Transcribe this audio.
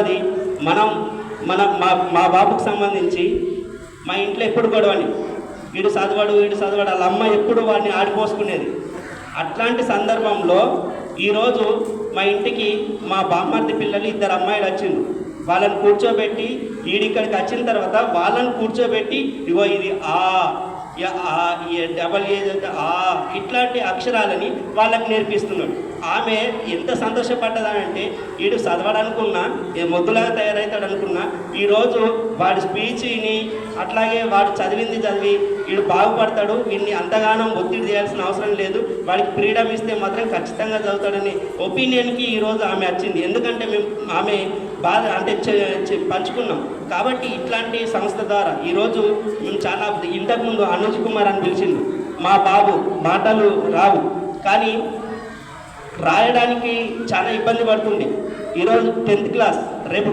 అది మనం మన మా మా బాబుకు సంబంధించి మా ఇంట్లో ఎప్పుడు గొడవని వీడు చదవాడు వాళ్ళ అమ్మ ఎప్పుడు వాడిని ఆడిపోసుకునేది. అట్లాంటి సందర్భంలో ఈరోజు మా ఇంటికి మా బామ్మర్ది పిల్లలు 2 అమ్మాయిలు వచ్చిండ్రు. వాళ్ళని కూర్చోబెట్టి ఈడిక్కడికి వచ్చిన తర్వాత వాళ్ళని కూర్చోబెట్టి ఇగో ఇది డబల్ ఇట్లాంటి అక్షరాలని వాళ్ళకి నేర్పిస్తున్నాడు. ఆమె ఎంత సంతోషపడ్డదానంటే వీడు చదవడానుకున్నా మొద్దులాగా తయారవుతాడు అనుకున్నా ఈరోజు వాడి స్పీచ్ని అట్లాగే వాడు చదివి వీడు బాగుపడతాడు, వీడిని అంతగానో ఒత్తిడి చేయాల్సిన అవసరం లేదు, వాడికి ఫ్రీడమ్ ఇస్తే మాత్రం ఖచ్చితంగా చదువుతాడని ఒపీనియన్కి ఈరోజు ఆమె వచ్చింది. ఎందుకంటే మేము ఆమె బాగా అంటే పంచుకున్నాం కాబట్టి ఇట్లాంటి సంస్థ ద్వారా ఈరోజు మేము చాలా ఇంతకుముందు అనుజ్ కుమార్ అని పిలిచిండు. మా బాబు మాటలు రావు కానీ రాయడానికి చాలా ఇబ్బంది పడుతుంది. ఈరోజు 10th క్లాస్ రేపు